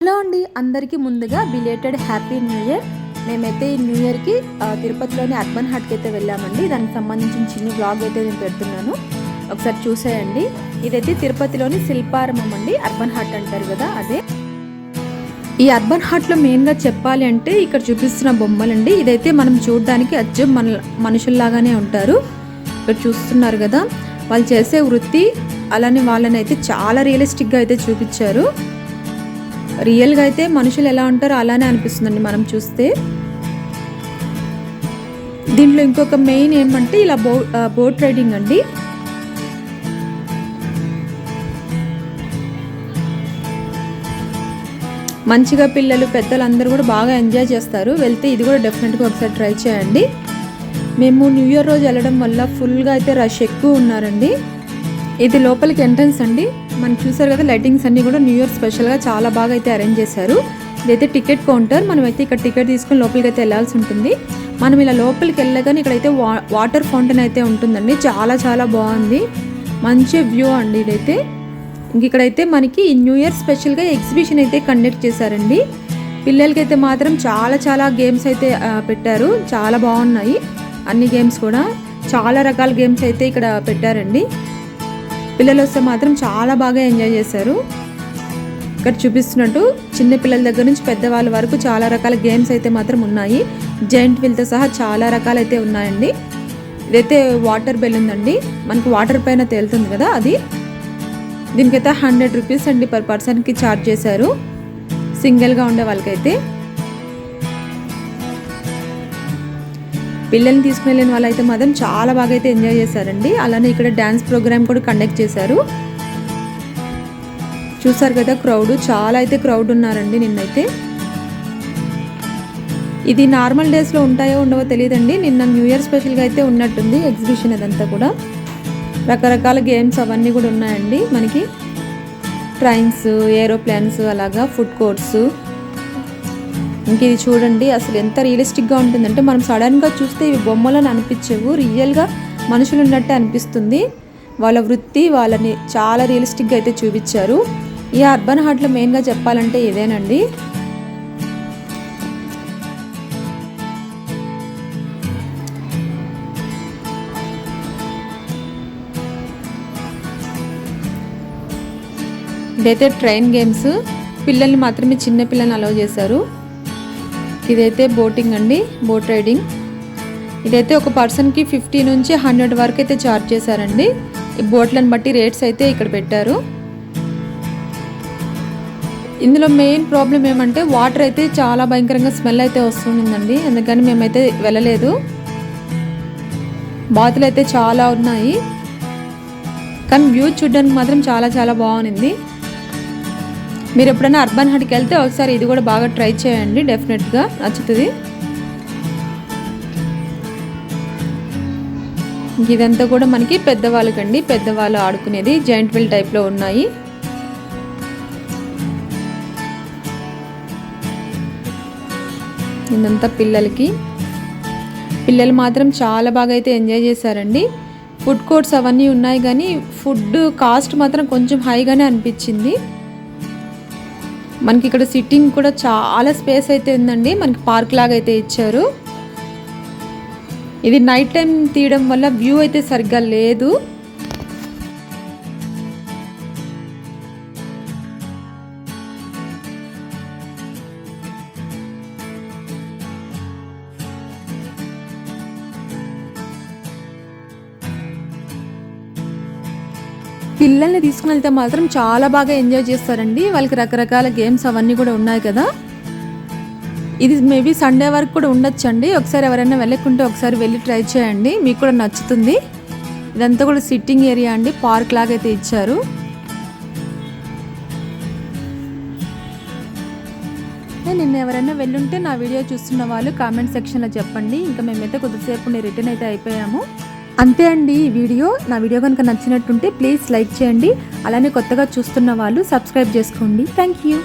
Hello అండి, అందరికీ ముందుగా బిలేటెడ్ హ్యాపీ న్యూ ఇయర్. మేమైతే ఈ న్యూ ఇయర్కి తిరుపతిలోని అర్బన్ హాట్కి అయితే వెళ్ళామండి. దానికి సంబంధించిన చిన్న బ్లాగ్ అయితే నేను పెడుతున్నాను, ఒకసారి చూసేయండి. ఇదైతే తిరుపతిలోని శిల్పారామం అండి, అర్బన్ హాట్ అంటారు కదా అదే. ఈ అర్బన్ హాట్లో మెయిన్గా చెప్పాలి అంటే ఇక్కడ చూపిస్తున్న బొమ్మలండి. ఇదైతే మనం చూడడానికి అచ్చం మనుషుల్లాగానే ఉంటారు. ఇక్కడ చూస్తున్నారు కదా, వాళ్ళు చేసే వృత్తి అలానే వాళ్ళని అయితే చాలా రియలిస్టిక్గా అయితే చూపించారు. రియల్గా అయితే మనుషులు ఎలా ఉంటారో అలానే అనిపిస్తుందండి మనం చూస్తే. దీంట్లో ఇంకొక మెయిన్ ఏమంటే ఇలా బోట్ రైడింగ్ అండి. మంచిగా పిల్లలు పెద్దలు అందరూ కూడా బాగా ఎంజాయ్ చేస్తారు. వెళ్తే ఇది కూడా డెఫినెట్గా ఒకసారి ట్రై చేయండి. మేము న్యూ ఇయర్ రోజు వెళ్ళడం వల్ల ఫుల్గా అయితే రష్ ఎక్కువ ఉన్నారండి. ఇది లోపలికి ఎంట్రన్స్ అండి. మనం చూసారు కదా, లైటింగ్స్ అన్నీ కూడా న్యూ ఇయర్ స్పెషల్గా చాలా బాగా అయితే అరేంజ్ చేశారు. ఇదైతే టికెట్ కౌంటర్. మనమైతే ఇక్కడ టికెట్ తీసుకుని లోపలికి అయితే వెళ్ళాల్సి ఉంటుంది. మనం ఇలా లోపలికి వెళ్ళగానే ఇక్కడైతే వాటర్ ఫౌంటైన్ అయితే ఉంటుందండి. చాలా చాలా బాగుంది, మంచి వ్యూ అండి ఇదైతే. ఇక్కడైతే మనకి ఈ న్యూ ఇయర్ స్పెషల్గా ఎగ్జిబిషన్ అయితే కండక్ట్ చేశారండి. పిల్లలకైతే మాత్రం చాలా చాలా గేమ్స్ అయితే పెట్టారు, చాలా బాగున్నాయి అన్ని గేమ్స్ కూడా. చాలా రకాల గేమ్స్ అయితే ఇక్కడ పెట్టారండి. పిల్లలు వస్తే మాత్రం చాలా బాగా ఎంజాయ్ చేశారు. ఇక్కడ చూపిస్తున్నట్టు చిన్న పిల్లల దగ్గర నుంచి పెద్దవాళ్ళ వరకు చాలా రకాల గేమ్స్ అయితే మాత్రం ఉన్నాయి. జైంట్ వీల్తో సహా చాలా రకాలైతే ఉన్నాయండి. ఇదైతే వాటర్ బెలూన్ అండి, మనకు వాటర్ పైన తేలుతుంది కదా అది. దీనికైతే 100 రూపీస్ అండి పర్ పర్సన్కి ఛార్జ్ చేశారు, సింగిల్గా ఉండే వాళ్ళకైతే. పిల్లల్ని తీసుకుని వెళ్ళిన వాళ్ళైతే మాత్రం చాలా బాగా అయితే ఎంజాయ్ చేశారండి. అలానే ఇక్కడ డ్యాన్స్ ప్రోగ్రామ్ కూడా కండక్ట్ చేశారు. చూసారు కదా, క్రౌడ్ చాలా అయితే క్రౌడ్ ఉన్నారండి నిన్నైతే. ఇది నార్మల్ డేస్లో ఉంటాయో ఉండవో తెలియదండి, నిన్న న్యూ ఇయర్ స్పెషల్గా అయితే ఉన్నట్టుంది ఎగ్జిబిషన్. అదంతా కూడా రకరకాల గేమ్స్ అవన్నీ కూడా ఉన్నాయండి. మనకి ట్రైన్స్, ఏరోప్లేన్స్, అలాగా ఫుడ్ కోర్ట్స్. ఇంక ఇది చూడండి, అసలు ఎంత రియలిస్టిక్గా ఉంటుందంటే మనం సడన్గా చూస్తే ఇవి బొమ్మలను అనిపించవు, రియల్గా మనుషులు ఉన్నట్టే అనిపిస్తుంది. వాళ్ళ వృత్తి వాళ్ళని చాలా రియలిస్టిక్గా అయితే చూపించారు. ఈ అర్బన్ హాట్లో మెయిన్గా చెప్పాలంటే ఇదేనండి. ఇదైతే ట్రైన్ గేమ్స్, పిల్లల్ని మాత్రమే చిన్న పిల్లల్ని అలౌ చేశారు. ఇదైతే బోటింగ్ అండి, బోట్ రైడింగ్. ఇదైతే ఒక పర్సన్కి 50 నుంచి 100 వరకు అయితే ఛార్జ్ చేశారండి. ఈ బోట్లను బట్టి రేట్స్ అయితే ఇక్కడ పెట్టారు. ఇందులో మెయిన్ ప్రాబ్లం ఏమంటే వాటర్ అయితే చాలా భయంకరంగా స్మెల్ అయితే వస్తుందండి, అందుకని మేమైతే వెళ్ళలేదు. బాతులు అయితే చాలా ఉన్నాయి, కానీ వ్యూ చూడడానికి మాత్రం చాలా చాలా బాగుంది. మీరు ఎప్పుడైనా అర్బన్ హాట్కి వెళ్తే ఒకసారి ఇది కూడా బాగా ట్రై చేయండి, డెఫినెట్గా నచ్చుతుంది. ఇదంతా కూడా మనకి పెద్దవాళ్ళకండి, పెద్దవాళ్ళు ఆడుకునేది జాయింట్ వీల్ టైప్లో ఉన్నాయి. ఇదంతా పిల్లలకి. పిల్లలు మాత్రం చాలా బాగా అయితే ఎంజాయ్ చేశారండి. ఫుడ్ కోర్ట్స్ అవన్నీ ఉన్నాయి, కానీ ఫుడ్ కాస్ట్ మాత్రం కొంచెం హైగానే అనిపించింది. మనకి ఇక్కడ సిట్టింగ్ కూడా చాలా స్పేస్ అయితే ఉందండి, మనకి పార్క్ లాగా అయితే ఇచ్చారు. ఇది నైట్ టైం తీయడం వల్ల వ్యూ అయితే సరిగ్గా లేదు. పిల్లల్ని తీసుకుని వెళ్తే మాత్రం చాలా బాగా ఎంజాయ్ చేస్తారండి. వాళ్ళకి రకరకాల గేమ్స్ అవన్నీ కూడా ఉన్నాయి కదా. ఇది మేబీ సండే వరకు కూడా ఉండొచ్చండి. ఒకసారి ఎవరైనా వెళ్ళకుంటే ఒకసారి వెళ్ళి ట్రై చేయండి, మీకు కూడా నచ్చుతుంది. ఇదంతా కూడా సిట్టింగ్ ఏరియా అండి, పార్క్ లాగా అయితే ఇచ్చారు. నిన్న ఎవరైనా వెళ్ళుంటే నా వీడియో చూస్తున్న వాళ్ళు కామెంట్ సెక్షన్లో చెప్పండి. ఇంకా మేమైతే కొద్దిసేపు రిటర్న్ అయితే అయిపోయాము. అంతే అండి ఈ వీడియో. నా వీడియో కనుక నచ్చినట్టుంటే ప్లీజ్ లైక్ చేయండి. అలానే కొత్తగా చూస్తున్న వాళ్ళు సబ్స్క్రైబ్ చేసుకోండి. Thank you.